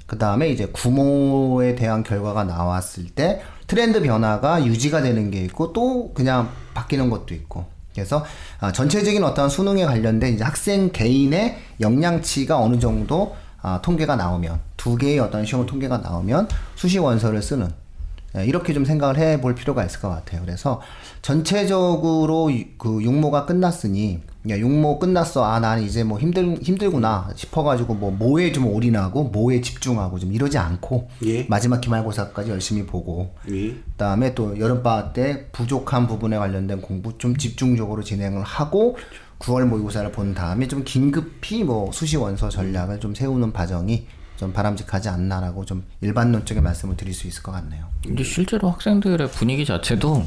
그 다음에 이제 구모에 대한 결과가 나왔을 때 트렌드 변화가 유지가 되는 게 있고 또 그냥 바뀌는 것도 있고, 그래서 전체적인 어떤 수능에 관련된 이제 학생 개인의 역량치가 어느 정도 통계가 나오면, 두 개의 어떤 시험 통계가 나오면 수시 원서를 쓰는, 이렇게 좀 생각을 해볼 필요가 있을 것 같아요. 그래서 전체적으로 그 육모가 끝났으니, 야, 육모 끝났어. 나는 이제 뭐 힘들구나 싶어가지고 뭐에 좀 올인하고 뭐에 집중하고 좀 이러지 않고, 예. 마지막 기말고사까지 열심히 보고, 예. 그다음에 또 여름방학 때 부족한 부분에 관련된 공부 좀 집중적으로 진행을 하고, 9월 모의고사를 본 다음에 좀 긴급히 뭐 수시 원서 전략을 좀 세우는 과정이 좀 바람직하지 않나라고 좀 일반론적인 말씀을 드릴 수 있을 것 같네요. 근데 실제로 학생들의 분위기 자체도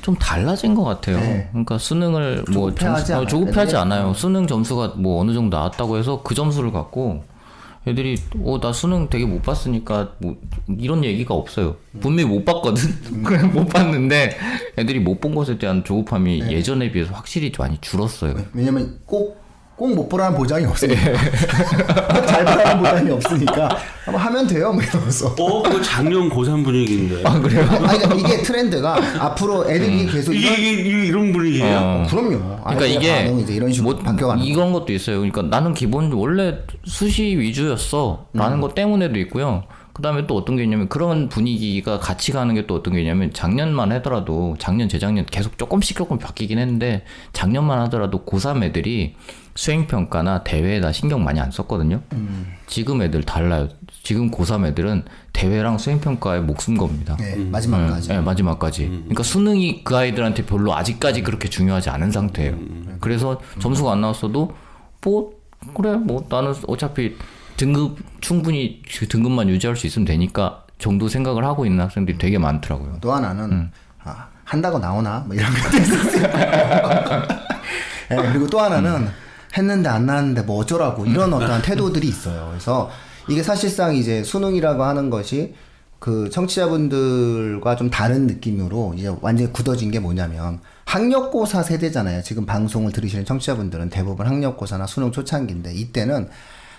좀 달라진 것 같아요. 그러니까 수능을 뭐 조급해하지 않아요. 수능 점수가 뭐 어느 정도 나왔다고 해서 그 점수를 갖고 애들이 나 수능 되게 못 봤으니까 뭐 이런 얘기가 없어요. 분명히 못 봤거든. 그냥 못 봤는데 애들이 못 본 것에 대한 조급함이 예전에 비해서 확실히 많이 줄었어요. 왜냐면 꼭 못 보라는 보장이 없으니까. 잘 보라는 보장이 없으니까 한번 하면 돼요, 뭐 이러면서. 그거 작년 고3 분위기인데. 그래요? 그러니까 이게 트렌드가 앞으로 애들이 계속 이런 분위기예요. 그럼요. 그러니까 이게 이제 이런 식으로 바뀌어가는 이런 것도 있어요. 그러니까 나는 기본 원래 수시 위주였어라는 것 때문에도 있고요. 그다음에 또 어떤 게 있냐면 그런 분위기가 같이 가는 게 또 어떤 게 있냐면 작년만 하더라도 재작년 계속 조금씩 바뀌긴 했는데 작년만 하더라도 고3 애들이 수행평가나 대회에다 신경 많이 안 썼거든요. 지금 애들 달라요. 지금 고3 애들은 대회랑 수행평가에 목숨 겁니다. 마지막까지. 네, 마지막까지. 그러니까 수능이 그 아이들한테 별로 아직까지 그렇게 중요하지 않은 상태예요. 그래서 점수가 안 나왔어도 그래 나는 어차피 충분히 그 등급만 유지할 수 있으면 되니까 정도 생각을 하고 있는 학생들이 되게 많더라고요. 또 하나는 한다고 나오나 뭐 이런 것도 있었어요. 그리고 또 하나는 했는데 안 나왔는데 뭐 어쩌라고 이런 어떤 태도들이 있어요. 그래서 이게 사실상 이제 수능이라고 하는 것이 그 청취자분들과 좀 다른 느낌으로 이제 완전히 굳어진 게 뭐냐면, 학력고사 세대잖아요. 지금 방송을 들으시는 청취자분들은 대부분 학력고사나 수능 초창기인데, 이때는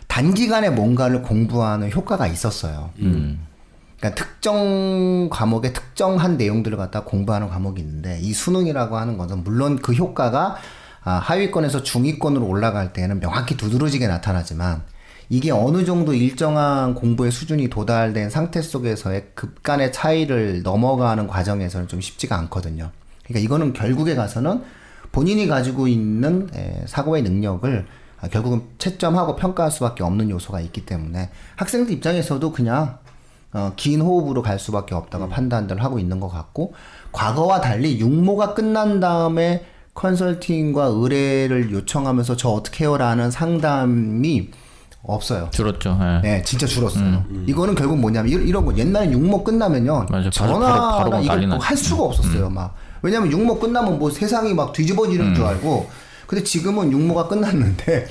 단기간에 뭔가를 공부하는 효과가 있었어요. 그러니까 특정 과목의 특정한 내용들을 갖다 공부하는 과목이 있는데, 이 수능이라고 하는 것은 물론 그 효과가 하위권에서 중위권으로 올라갈 때는 명확히 두드러지게 나타나지만, 이게 어느 정도 일정한 공부의 수준이 도달된 상태 속에서의 급간의 차이를 넘어가는 과정에서는 좀 쉽지가 않거든요. 그러니까 이거는 결국에 가서는 본인이 가지고 있는 사고의 능력을 결국은 채점하고 평가할 수밖에 없는 요소가 있기 때문에 학생들 입장에서도 그냥 긴 호흡으로 갈 수밖에 없다고 판단들을 하고 있는 것 같고, 과거와 달리 육모가 끝난 다음에 컨설팅과 의뢰를 요청하면서 저 어떻게 해요? 라는 상담이 없어요. 줄었죠. 네, 진짜 줄었어요. 이거는 결국 뭐냐면 이런 거 옛날에 육모 끝나면요, 맞아, 전화나 이걸 난리 할 수가 없었어요. 막 왜냐면 육모 끝나면 뭐 세상이 막 뒤집어지는 줄 알고. 근데 지금은 육모가 끝났는데 네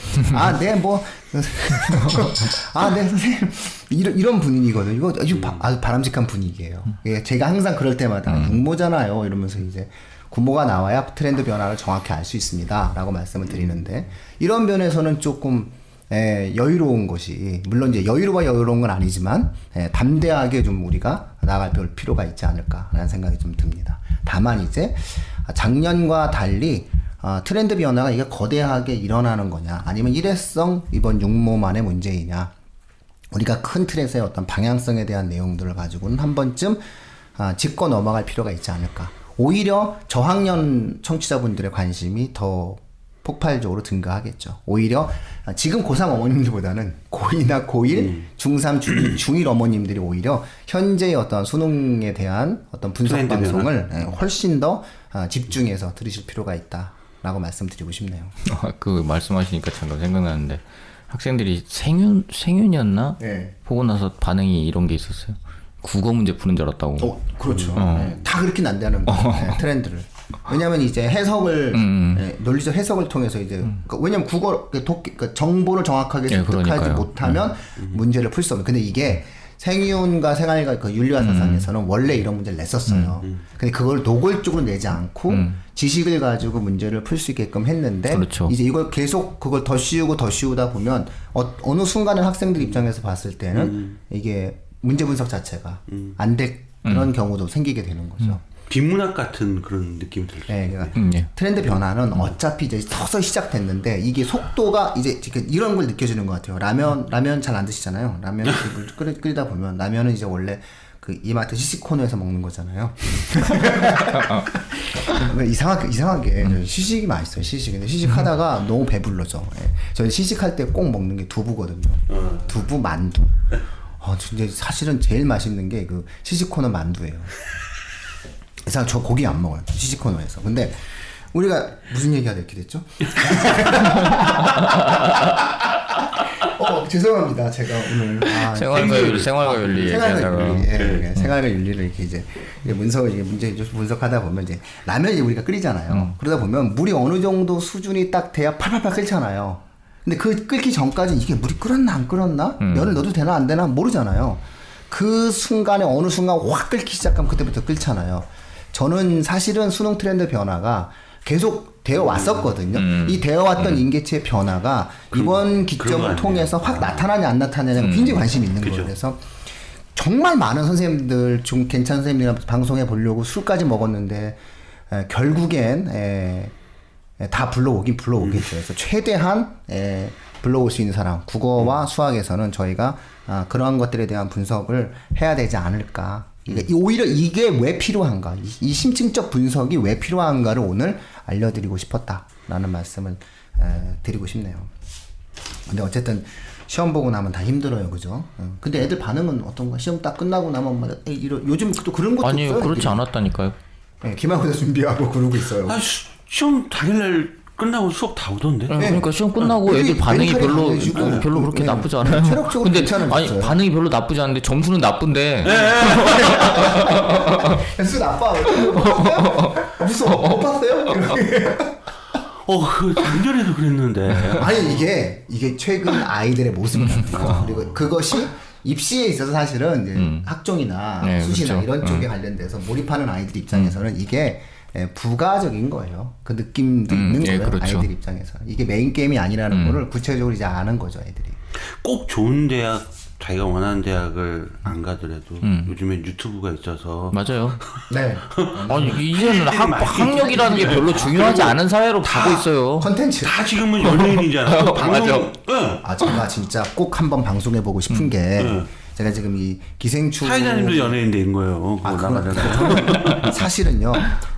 선생님 이런 분위기거든요. 이거 아주 바람직한 분위기예요. 예, 제가 항상 그럴 때마다 육모잖아요 이러면서 이제 구모가 나와야 트렌드 변화를 정확히 알 수 있습니다라고 말씀을 드리는데, 이런 면에서는 조금 여유로운 것이, 물론 이제 여유로운 건 아니지만 담대하게 좀 우리가 나갈 필요가 있지 않을까라는 생각이 좀 듭니다. 다만 이제 작년과 달리 트렌드 변화가 이게 거대하게 일어나는 거냐, 아니면 일회성 이번 육모만의 문제이냐, 우리가 큰 틀에서의 어떤 방향성에 대한 내용들을 가지고는 한 번쯤 짚고 넘어갈 필요가 있지 않을까. 오히려 저학년 청취자분들의 관심이 더 폭발적으로 증가하겠죠. 오히려 지금 고3 어머님들보다는 고2나 고1, 중3, 중2, 중1 어머님들이 오히려 현재의 어떤 수능에 대한 어떤 분석 방송을 훨씬 더 집중해서 들으실 필요가 있다라고 말씀드리고 싶네요. 그 말씀하시니까 잠깐 생각나는데 학생들이 생윤이었나? 네. 보고 나서 반응이 이런 게 있었어요. 국어 문제 푸는 줄 알았다고. 그렇죠. 네. 다 그렇게 난다는 거예요. 트렌드를. 왜냐하면 이제 해석을 논리적 해석을 통해서 이제 그러니까 왜냐하면 국어 그러니까 정보를 정확하게 습득하지 못하면 문제를 풀 수 없는. 근데 이게 생윤과 생활과 그 윤리와 사상에서는 원래 이런 문제를 냈었어요. 근데 그걸 노골적으로 내지 않고 지식을 가지고 문제를 풀 수 있게끔 했는데 그렇죠. 이제 이걸 계속 그걸 더 씌우다 보면 어느 순간에 학생들 입장에서 봤을 때는 이게 문제 분석 자체가 안 될 그런 경우도 생기게 되는 거죠. 비문학 같은 그런 느낌이 들죠. 네, 그러니까 트렌드 변화는 어차피 이제 서서히 시작됐는데 이게 속도가 이제 이런 걸 느껴지는 것 같아요. 라면 잘 안 드시잖아요. 라면 끓이다 보면 라면은 이제 원래 그 이마트 시식코너에서 먹는 거잖아요. 이상하게 시식이 맛있어요. 시식. 근데 시식하다가 너무 배불러져. 예. 저희 시식할 때 꼭 먹는 게 두부거든요. 두부 만두. 근데 사실은 제일 맛있는 게 그 시식코너 만두예요. 이상 저 고기 안 먹어요. 시식코너에서. 근데 우리가 무슨 얘기가 이렇게 됐죠? 죄송합니다. 제가 오늘 생활과 윤리 얘기하다가 생활과 윤리를 이렇게 이제 문제 분석하다 보면 이제 라면이 우리가 끓이잖아요. 그러다 보면 물이 어느 정도 수준이 딱 돼야 팔팔팔 끓잖아요. 근데 그 끓기 전까지 이게 물이 끓었나 안 끓었나? 면을 넣어도 되나 안 되나 모르잖아요. 그 순간에 어느 순간 확 끓기 시작하면 그때부터 끓잖아요. 저는 사실은 수능 트렌드 변화가 계속 되어 왔었거든요. 이 되어 왔던 인계치의 변화가 이번 기점을 통해서 확 나타나냐 안 나타나냐가 굉장히 관심이 있는 거예요. 그래서 정말 많은 선생님들 좀 괜찮은 선생님이랑 방송해 보려고 술까지 먹었는데 결국엔 다 불러오겠죠. 그래서 최대한 불러올 수 있는 사람, 국어와 수학에서는 저희가 그러한 것들에 대한 분석을 해야 되지 않을까. 오히려 이게 왜 필요한가, 이 심층적 분석이 왜 필요한가를 오늘 알려드리고 싶었다라는 말씀을 드리고 싶네요. 근데 어쨌든 시험 보고 나면 다 힘들어요, 그죠? 근데 애들 반응은 어떤가? 시험 딱 끝나고 나면 막 요즘 또 그런 것도 아니요, 없어요. 그렇지 않았다니까요. 네, 기말고사 준비하고 그러고 있어요. 시험 당일날 끝나고 수업 다 오던데. 그러니까 시험 끝나고 애들 반응이 별로 그렇게 나쁘지 않아요. 체력적으로 근데 괜찮아졌어요. 반응이 별로 나쁘지 않은데 점수는 나쁜데. 수 나빠. 무슨 못 봤어요? 그 작년에도 그랬는데. 아니 이게 최근 아이들의 모습이거든요. 그리고 그것이 입시에 있어서 사실은 이제 학종이나 수시나 그렇죠. 이런 쪽에 관련돼서 몰입하는 아이들 입장에서는 이게 부가적인 거예요. 그 느낌도 있는 거예요. 그렇죠. 아이들 입장에서 이게 메인 게임이 아니라는 거를 구체적으로 이제 아는 거죠, 애들이. 꼭 좋은 대학, 자기가 원하는 대학을 안 가더라도 요즘에 유튜브가 있어서. 맞아요. 네. 아니 이제는 학력이라는 게 별로 중요하지 않은 사회로 가고 있어요. 컨텐츠. 다 지금은 연예인이잖아. 맞아. 제가 진짜 꼭 한번 방송해 보고 싶은 게 제가 지금 이 기생충 사회자님도 연예인 된 거예요. 나가잖아요. 사실은요,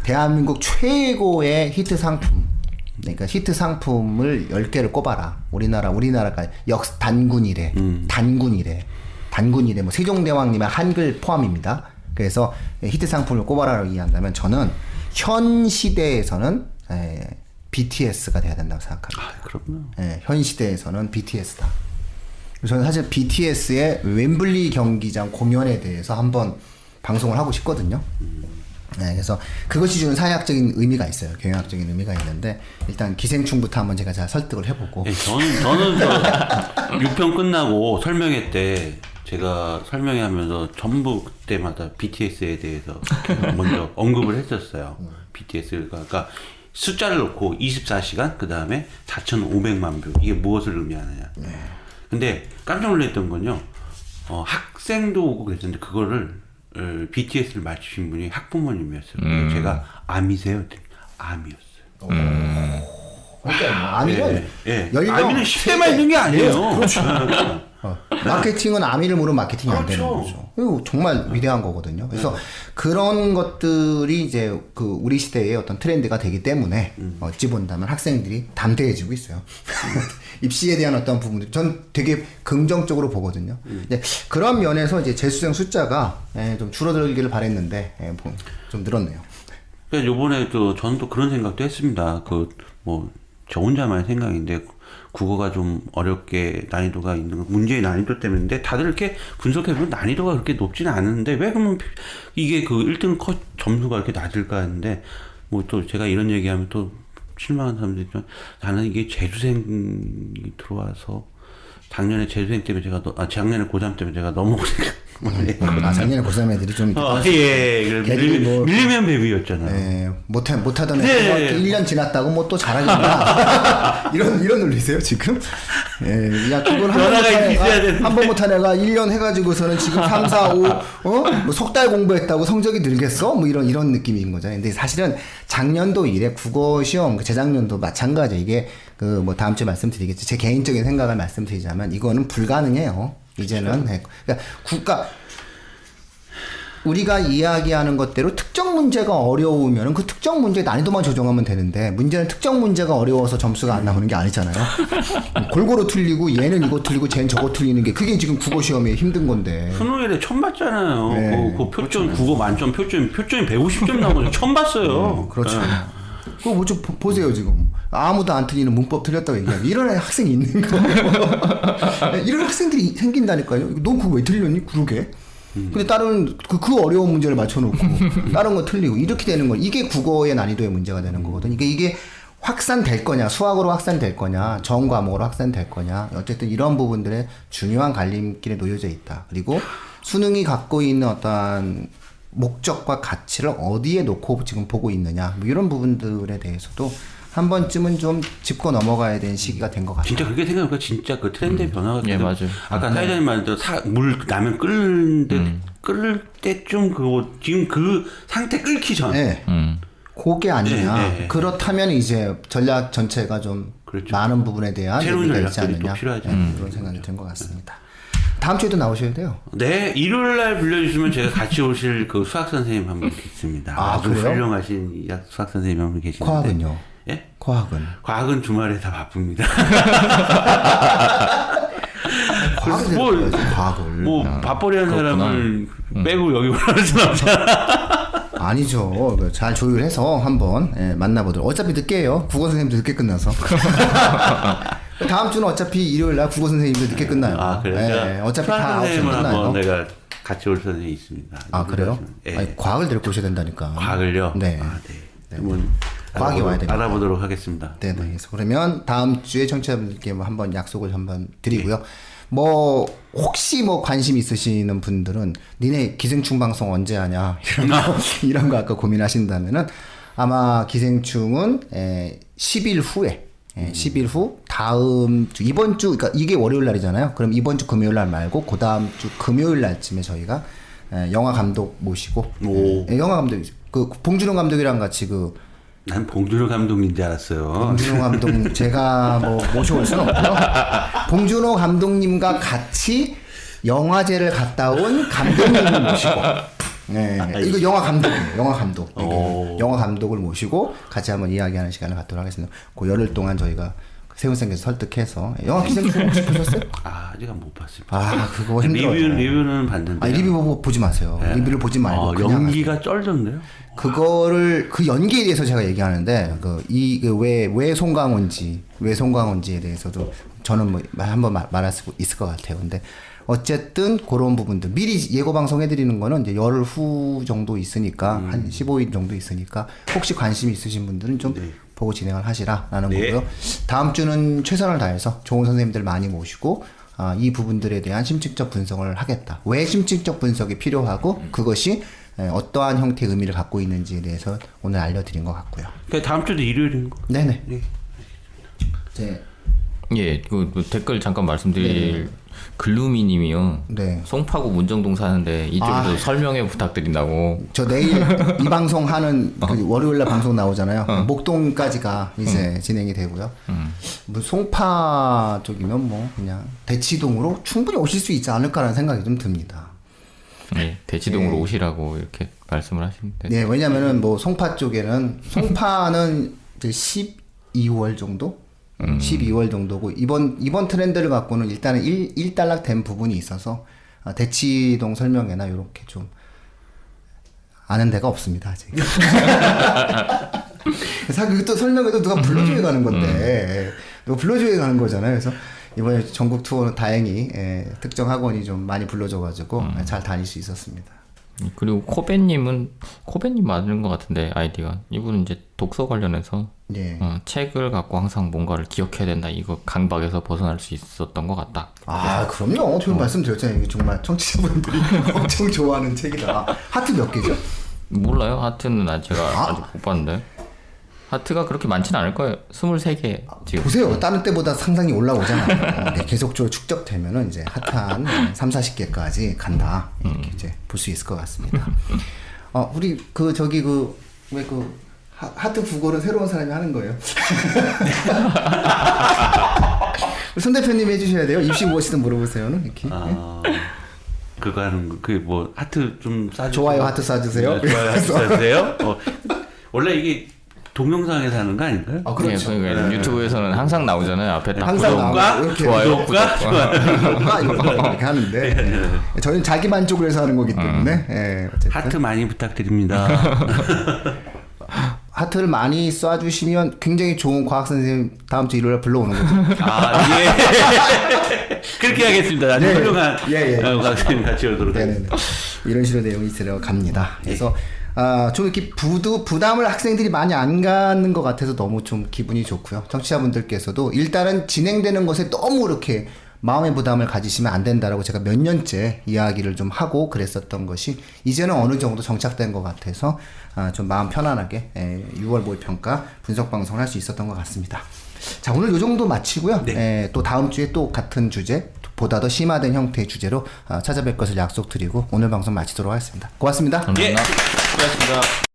대한민국 최고의 히트 상품, 그러니까 히트 상품을 10개를 꼽아라. 우리나라가 단군 이래 뭐 세종대왕님의 한글 포함입니다. 그래서 히트 상품을 꼽아라라고 얘기한다면 저는 현 시대에서는 BTS가 돼야 된다고 생각합니다. 그럼요. 현 시대에서는 BTS다. 저는 사실 BTS의 웸블리 경기장 공연에 대해서 한번 방송을 하고 싶거든요. 그래서 그것이 주는 사회학적인 의미가 있어요. 경영학적인 의미가 있는데 일단 기생충부터 한번 제가 잘 설득을 해보고. 저는 6편 끝나고 설명회 때 제가 설명회하면서 전부 그때마다 BTS에 대해서 먼저 언급을 했었어요. BTS가 그러니까 숫자를 놓고 24시간 그 다음에 4,500만 뷰 이게 무엇을 의미하느냐. 근데 깜짝 놀랐던 건요. 학생도 오고 그랬는데 그거를 BTS를 맞추신 분이 학부모님이었어요. 제가 암이세요? 암이었어요. 그러니까 아미는 아미는 10대만 있는 게 아니에요. 그렇죠. 마케팅은 암 이름으로 마케팅이 안 되는 그렇죠. 거죠. 이거 정말 위대한 거거든요. 그래서 그런 것들이 이제 그 우리 시대의 어떤 트렌드가 되기 때문에 어찌 본다면 학생들이 담대해지고 있어요. 입시에 대한 어떤 부분들 전 되게 긍정적으로 보거든요. 이제 그런 면에서 이제 재수생 숫자가 좀 줄어들기를 바랬는데 좀 늘었네요. 그러니까 요번에 저는 또 그런 생각도 했습니다. 저 혼자만의 생각인데 국어가 좀 어렵게 난이도가 있는 거, 문제의 난이도 때문인데 다들 이렇게 분석해보면 난이도가 그렇게 높지는 않은데 왜 그러면 이게 그 1등 컷 점수가 이렇게 낮을까 했는데 뭐 또 제가 이런 얘기하면 또 실망한 사람들이 좀 나는 이게 재수생이 들어와서 작년에 재수생 때문에 작년에 고3 때문에 제가 너무 작년에 고3 애들이 좀 밀리면 베비였잖아요. 네, 못하던 애들 1년 지났다고 뭐 또 잘하겠나 이런 논리세요 지금? 예, 야 그걸 한 번 못한 애가 1년 해가지고서는 지금 3, 4, 5 뭐 석 달 공부했다고 성적이 늘겠어? 뭐 이런 느낌인 거잖아요. 근데 사실은 작년도 이래 국어 시험 재작년도 마찬가지. 이게 그 뭐 다음 주에 말씀드리겠지. 제 개인적인 생각을 말씀드리자면 이거는 불가능해요. 이제는. 그러니까 우리가 이야기하는 것대로 특정 문제가 어려우면 그 특정 문제의 난이도만 조정하면 되는데 문제는 특정 문제가 어려워서 점수가 안 나오는 게 아니잖아요. 골고루 틀리고 얘는 이거 틀리고 쟤는 저거 틀리는 게 그게 지금 국어 시험에 힘든 건데. 수능에 처음 봤잖아요. 네, 그 표점 국어 만점 표점이 150점 나온 거 처음 봤어요. 그렇죠. 그거 뭐 좀 보세요 지금 아무도 안 틀리는 문법 틀렸다고 얘기하면 이런 학생이 있는 거예요. 이런 학생들이 생긴다니까요. 넌 그거 왜 틀렸니? 그러게. 근데 다른 그 어려운 문제를 맞춰놓고 다른 거 틀리고 이렇게 되는 거 이게 국어의 난이도의 문제가 되는 거거든. 이게 확산될 거냐 수학으로 확산될 거냐 전 과목으로 확산될 거냐 어쨌든 이런 부분들의 중요한 갈림길에 놓여져 있다. 그리고 수능이 갖고 있는 어떠한 목적과 가치를 어디에 놓고 지금 보고 있느냐 뭐 이런 부분들에 대해서도 한 번쯤은 좀 짚고 넘어가야 되는 시기가 된 것 같아요. 진짜 그렇게 생각하니까 진짜 그 트렌드의 변화가 예, 맞아요. 아까 사회자님 말대로 물 라면 끓을 때쯤 지금 그 상태 끓기 전. 네. 그게 아니냐. 네. 그렇다면 이제 전략 전체가 좀 그렇죠. 많은 부분에 대한 새로운 의미가 있지 전략들이 또 않느냐. 필요하죠. 그런 생각이 든 것 같습니다. 다음 주에도 나오셔야 돼요. 네, 일요일 날 불러주시면 제가 같이 오실 그 수학 선생님 한 분 계십니다. 아주 그래요? 훌륭하신 수학 선생님 한 분 계시는데. 과학은요? 예? 과학은 주말에 다 바쁩니다. 과학을 뭐, 과학을 뭐 밥벌이 하는 사람을 빼고 여기 오라는 수는 없잖아. 아니죠. 잘 조율해서 한번 만나보도록. 어차피 늦게요. 국어 선생님도 늦게 끝나서. 다음 주는 어차피 일요일 날 국어 선생님도 늦게 끝나요. 아 그래요? 어차피 다 9시에 끝나요. 한번 내가 같이 올 선생님이 있습니다. 아 그래요? 예. 아니, 과학을 데리고 오셔야 된다니까. 과학을요? 네. 아, 네. 한번 과학이 와야 됩니다. 알아보도록 하겠습니다. 네. 그래서 그러면 다음 주에 청취자분들께 뭐 한번 약속을 한번 드리고요. 뭐 혹시 뭐 관심 있으시는 분들은 니네 기생충 방송 언제 하냐 이런 거 아까 고민하신다면은 아마 기생충은 10일 후에 10일 후 다음 주 이번 주 그러니까 이게 월요일 날이잖아요. 그럼 이번 주 금요일 날 말고 그 다음 주 금요일 날쯤에 저희가 영화 감독 모시고 영화 감독 그 봉준호 감독이랑 같이 난 봉준호 감독인 줄 알았어요. 봉준호 감독 제가 뭐 모셔올 수는 없고요. 봉준호 감독님과 같이 영화제를 갔다 온 감독님을 모시고 이거 영화 감독이에요. 영화 감독을 모시고 같이 한번 이야기하는 시간을 갖도록 하겠습니다. 그 열흘 동안 저희가 세훈쌤께서 설득해서 영화 기생충 혹시 보셨어요? 아직 못 봤습니다. 그거 힘들어요. 리뷰는 봤는데. 리뷰 보지 마세요. 네. 리뷰를 보지 말고 그냥 연기가 쩔던데요? 그거를 그 연기에 대해서 제가 얘기하는데 왜 송강호인지에 대해서도 저는 뭐 한번 말할 수 있을 것 같아요. 근데 어쨌든 그런 부분들 미리 예고 방송 해드리는 거는 이제 열흘 후 정도 있으니까 한 15일 정도 있으니까 혹시 관심이 있으신 분들은 좀 보고 진행을 하시라라는 거고요. 다음 주는 최선을 다해서 좋은 선생님들 많이 모시고 이 부분들에 대한 심층적 분석을 하겠다. 왜 심층적 분석이 필요하고 그것이 어떠한 형태의 의미를 갖고 있는지에 대해서 오늘 알려드린 것 같고요. 그러니까 다음 주도 일요일인 거. 네네. 이제 예, 그 댓글 잠깐 말씀드릴 글루미님이요. 네. 송파구 문정동 사는데 이쪽도 설명해 부탁드린다고. 저 내일 이 방송 하는 그 월요일날 방송 나오잖아요. 목동까지가 이제 진행이 되고요. 뭐 송파 쪽이면 뭐 그냥 대치동으로 충분히 오실 수 있지 않을까라는 생각이 좀 듭니다. 네, 대치동으로 오시라고 이렇게 말씀을 하시는데. 네, 왜냐면은 뭐 송파 쪽에는 송파는 이제 12월 정도, 12월 정도고 이번 트렌드를 갖고는 일단은 일단락된 부분이 있어서 대치동 설명회나 이렇게 좀 아는 데가 없습니다 아직. 사실 그게 또 설명회도 누가 불러줘야 가는 건데 누가 불러줘야 가는 거잖아요. 그래서 이번에 전국 투어는 다행히 특정 학원이 좀 많이 불러줘가지고 잘 다닐 수 있었습니다. 그리고 코벤님 맞는 것 같은데 아이디가 이분은 이제 독서 관련해서 예. 책을 갖고 항상 뭔가를 기억해야 된다 이거 강박에서 벗어날 수 있었던 것 같다. 아 그럼요. 제가 말씀드렸잖아요. 이게 정말 청취자분들이 엄청 좋아하는 책이다. 하트 몇 개죠? 몰라요. 하트는 제가 아직 못 봤는데 하트가 그렇게 많지는 않을 거예요. 23개 지금. 보세요. 다른 때보다 상당히 올라오잖아요. 네, 계속적으로 축적되면은 이제 하트 한 3, 40개까지 간다. 이렇게 이제 볼 수 있을 것 같습니다. 우리 왜 하트 국어를 새로운 사람이 하는 거예요. 손 대표님 해주셔야 돼요. 입시 무엇이든 물어보세요는 이렇게. 그거 하는 거, 뭐 하트 좀 쏴주세요. 좋아요 하트 쏴주세요. 네, 좋아요 하트 쏴주세요. 원래 이게 동영상에서 하는 거 아닌가요? 아 그렇죠. 네, 그러니까 유튜브에서는 항상 나오잖아요. 앞에 딱 항상 구독과 이렇게 좋아요, 구독과 이렇게 하는데 저희는 자기 만족을 위해서 하는 거기 때문에 어쨌든. 하트 많이 부탁드립니다. 하트를 많이 쏴주시면 굉장히 좋은 과학 선생님 다음 주 일요일에 불러오는 거죠. 예. 그렇게 하겠습니다. 아주 네. 훌륭한 예. 학생님 같이 오도록 네네네. 하겠습니다. 이런 식으로 내용이 들어갑니다. 그래서 좀 이렇게 부담을 학생들이 많이 안 갖는 것 같아서 너무 좀 기분이 좋고요. 청취자분들께서도 일단은 진행되는 것에 너무 이렇게 마음의 부담을 가지시면 안 된다라고 제가 몇 년째 이야기를 좀 하고 그랬었던 것이 이제는 어느 정도 정착된 것 같아서 좀 마음 편안하게 6월 모의평가 분석 방송을 할 수 있었던 것 같습니다. 자, 오늘 이 정도 마치고요. 네. 또 다음 주에 또 같은 주제 보다 더 심화된 형태의 주제로 찾아뵐 것을 약속드리고 오늘 방송 마치도록 하겠습니다. 고맙습니다. 감사합니다. 수고하셨습니다.